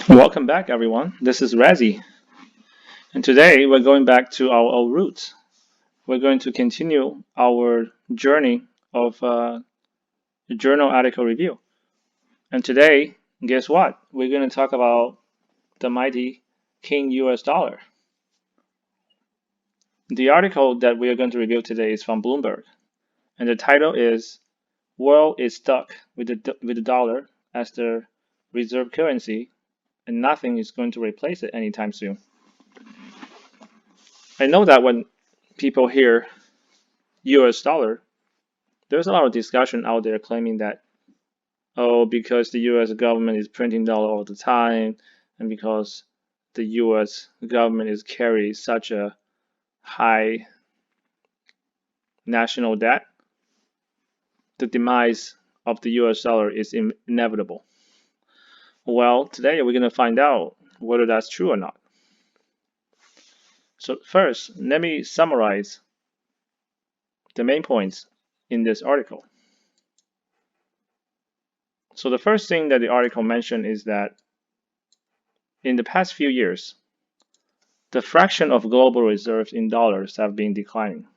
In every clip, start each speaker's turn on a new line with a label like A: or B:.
A: Welcome back, everyone. This is Resi, and today we're going back to our old roots. We're going to continue our journey of journal article review. And today, guess what? We're going to talk about the mighty King US dollar. The article that we are going to review today is from Bloomberg, and the title is "World is Stuck with the dollar as the reserve currency, and nothing is going to replace it anytime soon." I know that when people hear US dollar, there's a lot of discussion out there claiming that, oh, because the US government is printing dollar all the time, and because the US government is carrying such a high national debt, the demise of the US dollar is inevitable. Well, today we're going to find out whether that's true or not. So first, let me summarize the main points in this article. So the first thing that the article mentioned is that in the past few years, the fraction of global reserves in dollars have been declining.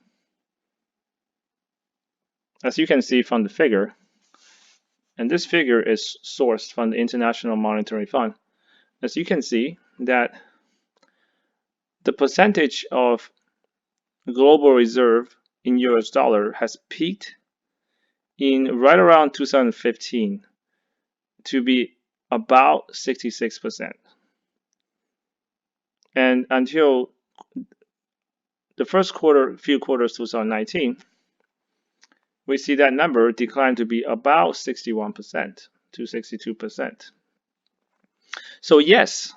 A: As you can see from the figure, and this figure is sourced from the International Monetary Fund, as you can see that the percentage of global reserve in US dollar has peaked in right around 2015 to be about 66%. And until the first few quarters 2019, we see that number decline to be about 61% to 62%. So yes,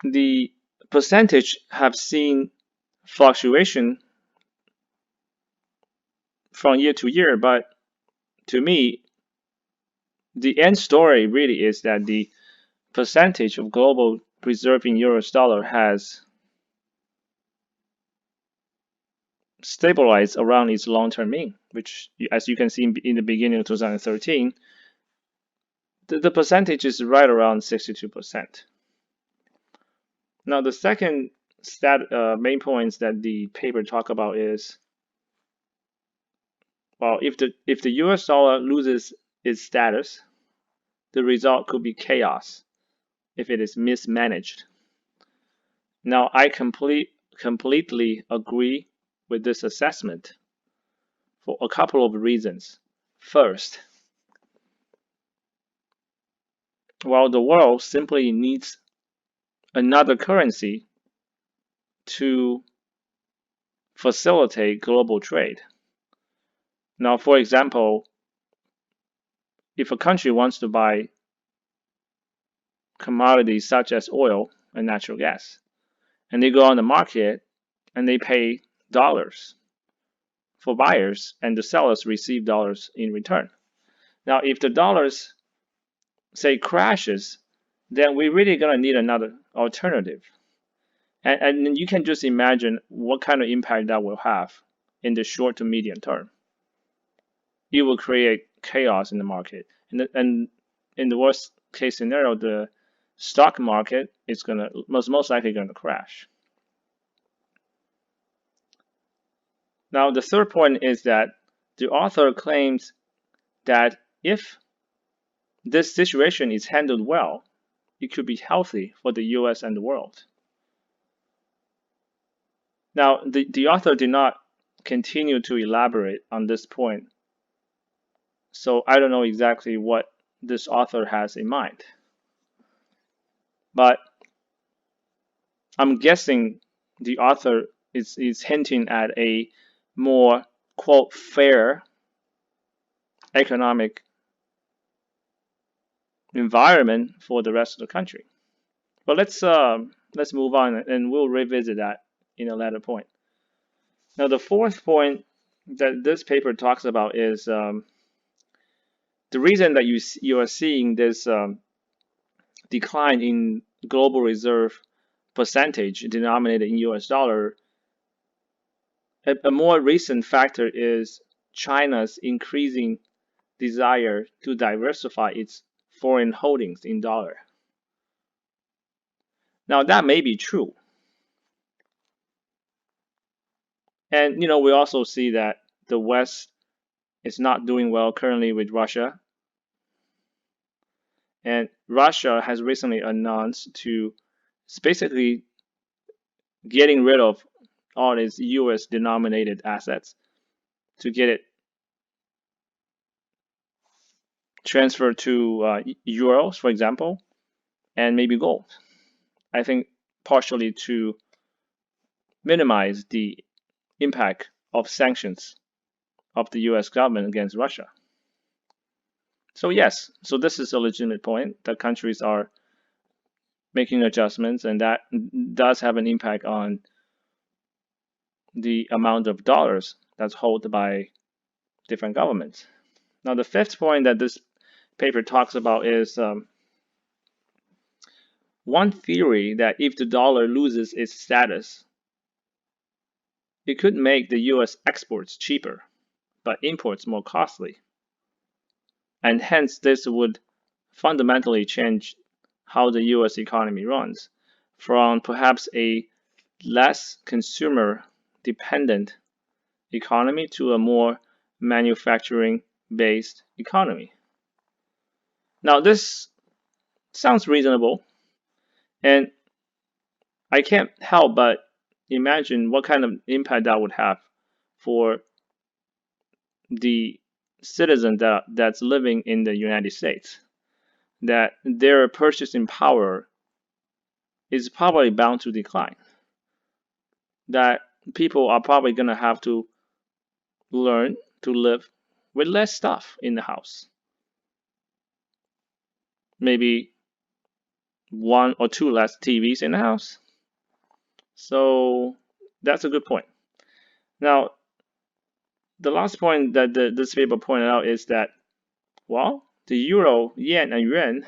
A: the percentage have seen fluctuation from year to year, but to me, the end story really is that the percentage of global reserve in US dollar has stabilized around its long-term mean, which, as you can see in the beginning of 2013, the percentage is right around 62%. Now, the second main points that the paper talk about is, well, if the US dollar loses its status, the result could be chaos if it is mismanaged. Now, I completely agree with this assessment for a couple of reasons. First, while the world simply needs another currency to facilitate global trade. Now, for example, if a country wants to buy commodities such as oil and natural gas, and they go on the market and they pay dollars for buyers, and the sellers receive dollars in return. Now, if the dollars, say, crashes, then we're really going to need another alternative. And you can just imagine what kind of impact that will have in the short to medium term. It will create chaos in the market. And in the worst case scenario, the stock market is going to most likely going to crash. Now, the third point is that the author claims that if this situation is handled well, it could be healthy for the US and the world. Now, the author did not continue to elaborate on this point, so I don't know exactly what this author has in mind. But I'm guessing the author is hinting at a more, quote, fair economic environment for the rest of the country. But let's move on, and we'll revisit that in a later point. Now, the fourth point that this paper talks about is the reason that you are seeing this decline in global reserve percentage denominated in US dollar. A more recent factor is China's increasing desire to diversify its foreign holdings in dollar. Now that may be true. And we also see that the West is not doing well currently with Russia. And Russia has recently announced to basically getting rid of all its US denominated assets to get it transferred to euros, for example, and maybe gold. I think partially to minimize the impact of sanctions of the US government against Russia. So yes, so this is a legitimate point that countries are making adjustments, and that does have an impact on the amount of dollars that's held by different governments. Now, the fifth point that this paper talks about is one theory that if the dollar loses its status, it could make the US exports cheaper, but imports more costly. And hence, this would fundamentally change how the US economy runs from perhaps a less consumer dependent economy to a more manufacturing based economy. Now, this sounds reasonable, and I can't help but imagine what kind of impact that would have for the citizen that's living in the United States, that their purchasing power is probably bound to decline, that people are probably going to have to learn to live with less stuff in the house. Maybe one or two less TVs in the house. So that's a good point. Now, the last point that this paper pointed out is that, well, the euro, yen, and yuan,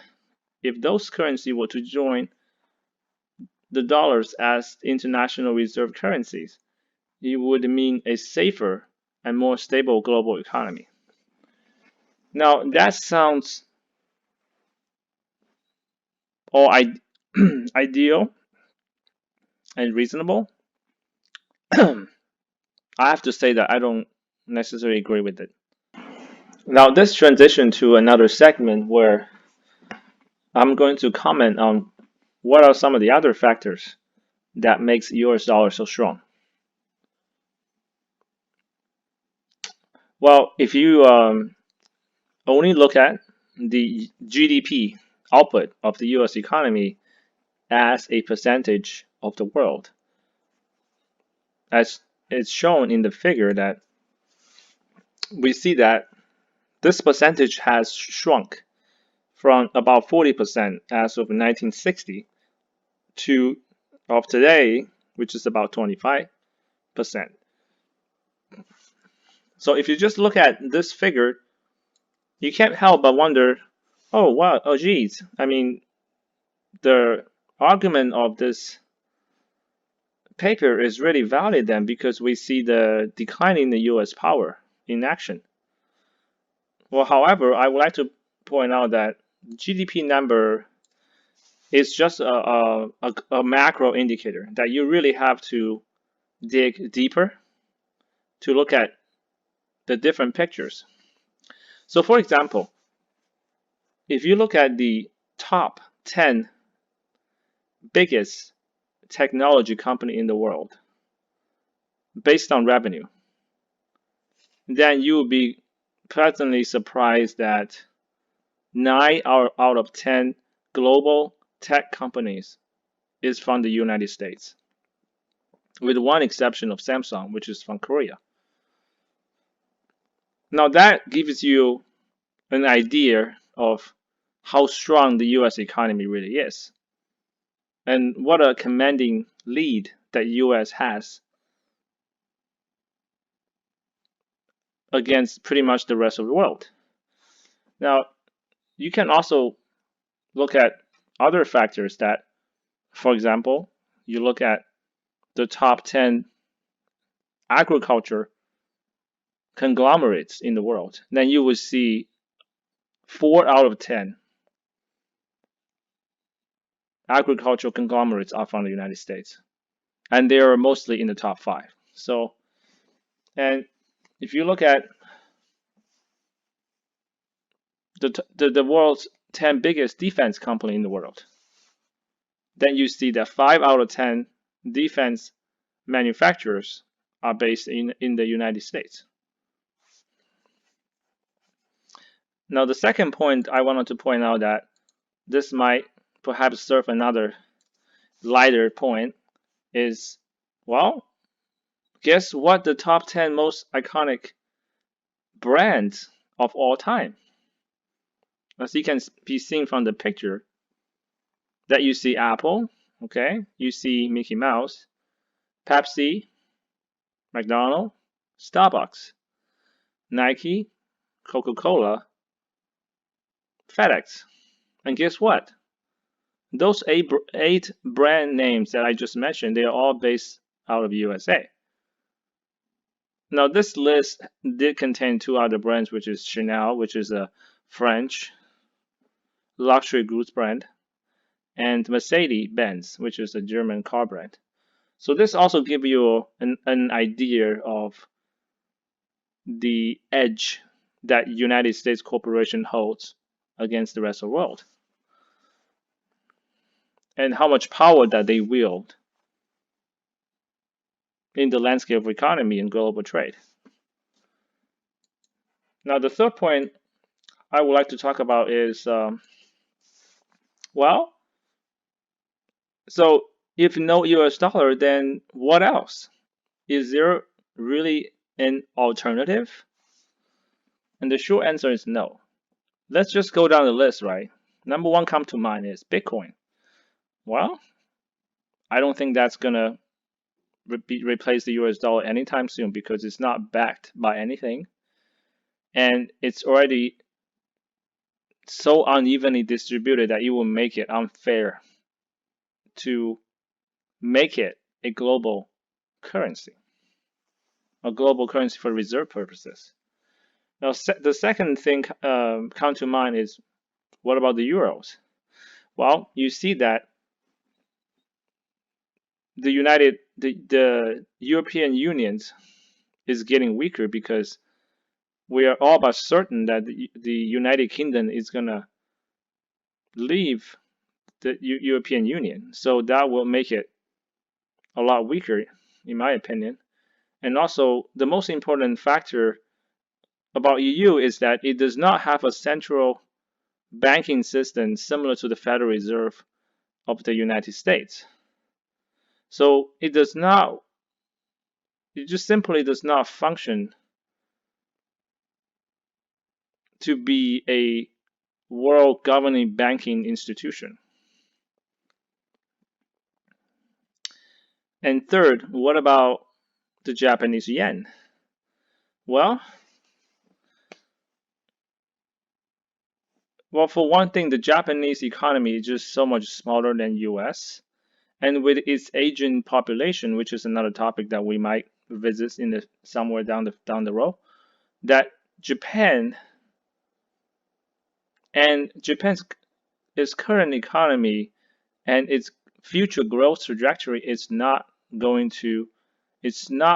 A: if those currencies were to join the dollars as international reserve currencies, it would mean a safer and more stable global economy. Now, that sounds all ideal and reasonable. I have to say that I don't necessarily agree with it. Now, this transition to another segment where I'm going to comment on what are some of the other factors that makes US dollar so strong. Well, if you only look at the GDP output of the US economy as a percentage of the world, as it's shown in the figure, that we see that this percentage has shrunk from about 40% as of 1960 to of today, which is about 25%. So if you just look at this figure, you can't help but wonder, oh wow, oh geez. I mean, the argument of this paper is really valid then, because we see the decline in the US power in action. Well, however, I would like to point out that GDP number is just a macro indicator that you really have to dig deeper to look at the different pictures. So for example, if you look at the top 10 biggest technology company in the world based on revenue, then you will be pleasantly surprised that 9 out of 10 global tech companies is from the United States, with one exception of Samsung, which is from Korea. Now that gives you an idea of how strong the US economy really is, and what a commanding lead that US has against pretty much the rest of the world. Now, you can also look at other factors that, for example, you look at the top 10 agriculture conglomerates in the world, then you will see 4 out of 10 agricultural conglomerates are from the United States, and they are mostly in the top 5. So, and if you look at the world's 10 biggest defense company in the world, then you see that 5 out of 10 defense manufacturers are based in the United States. Now, the second point I wanted to point out that this might perhaps serve another lighter point is, well, guess what the top 10 most iconic brands of all time? As you can be seen from the picture, that you see Apple, okay, you see Mickey Mouse, Pepsi, McDonald's, Starbucks, Nike, Coca-Cola, FedEx. And guess what? Those eight brand names that I just mentioned, they are all based out of USA. Now, this list did contain 2 other brands, which is Chanel, which is a French luxury goods brand, and Mercedes-Benz, which is a German car brand. So this also gives you an idea of the edge that United States corporation holds against the rest of the world, and how much power that they wield in the landscape of economy and global trade. Now, the third point I would like to talk about is, well, so if no US dollar, then what else? Is there really an alternative? And the short answer is no. Let's just go down the list, right? Number 1 come to mind is Bitcoin. Well, I don't think that's gonna replace the US dollar anytime soon because it's not backed by anything, and it's already so unevenly distributed that it will make it unfair to make it a global currency for reserve purposes. Now, the second thing come to mind is, what about the euros? Well, you see that the European Union is getting weaker because we are all but certain that the United Kingdom is gonna leave the European Union. So that will make it a lot weaker, in my opinion. And also, the most important factor about EU is that it does not have a central banking system similar to the Federal Reserve of the United States. So it just simply does not function to be a world governing banking institution. And third, what about the Japanese yen? Well, for one thing, the Japanese economy is just so much smaller than US, and with its aging population, which is another topic that we might visit in somewhere down the road, that Japan's its current economy and its future growth trajectory is not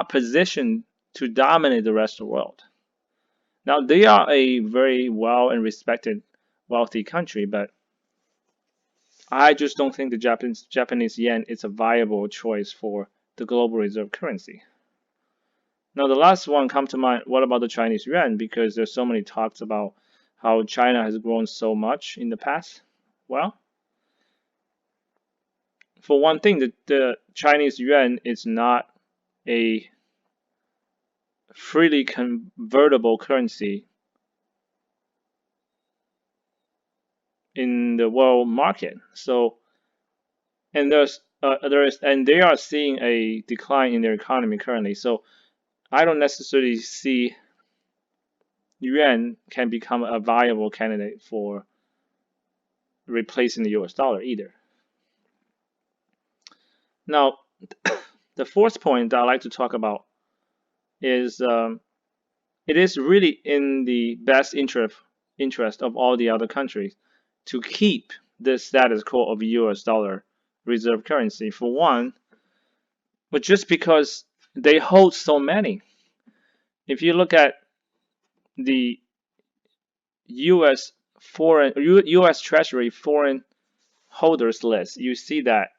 A: positioned to dominate the rest of the world. Now, they are a very well and respected wealthy country, but I just don't think the Japanese yen is a viable choice for the global reserve currency. Now, the last one comes to mind, what about the Chinese yuan? Because there's so many talks about how China has grown so much in the past. Well, for one thing, the Chinese yuan is not a freely convertible currency in the world market. So, and they are seeing a decline in their economy currently. So, I don't necessarily see yuan can become a viable candidate for replacing the US dollar either. Now, the fourth point that I like to talk about is it is really in the best interest of all the other countries to keep the status quo of US dollar reserve currency. For one, but just because they hold so many. If you look at the US US Treasury foreign holders list, you see that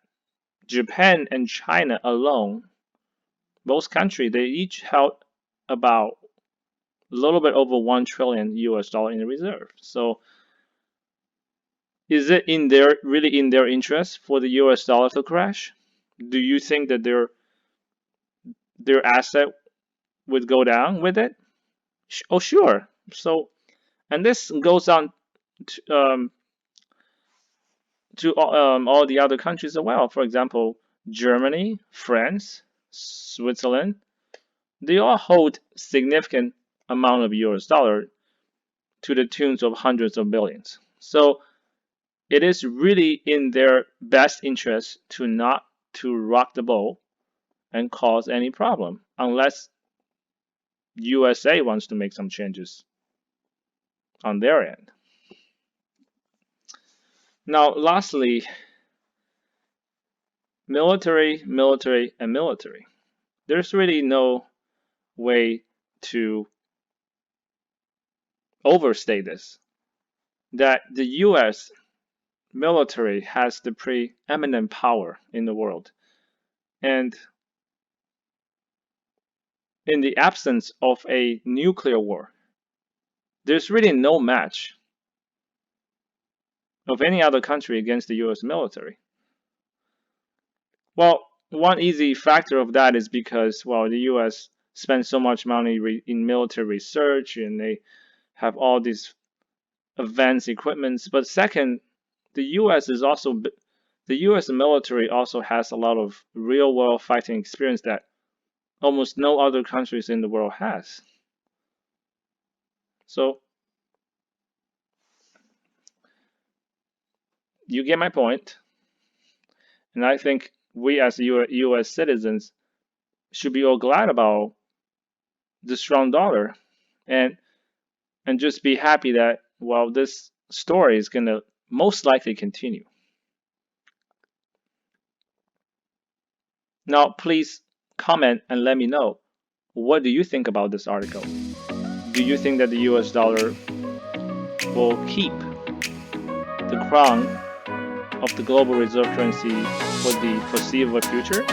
A: Japan and China alone, both countries, they each held about a little bit over 1 trillion US dollar in reserve. So is it really in their interest for the US dollar to crash? Do you think that their asset would go down with it? Oh, sure. So, and this goes on to all the other countries as well. For example, Germany, France, Switzerland, they all hold significant amount of US dollar to the tunes of hundreds of billions. So it is really in their best interest to not to rock the boat and cause any problem unless USA wants to make some changes on their end. Now, lastly, military, military, and military. There's really no way to overstate this, that the US military has the preeminent power in the world. And in the absence of a nuclear war, there's really no match of any other country against the US military. Well, one easy factor of that is because, well, the US spends so much money in military research and they have all these advanced equipments. But second, the US military also has a lot of real world fighting experience that almost no other countries in the world has. So you get my point. And I think we as US citizens should be all glad about the strong dollar and just be happy that, well, this story is going to most likely continue. Now, please comment and let me know, what do you think about this article? Do you think that the US dollar will keep the crown of the global reserve currency for the foreseeable future?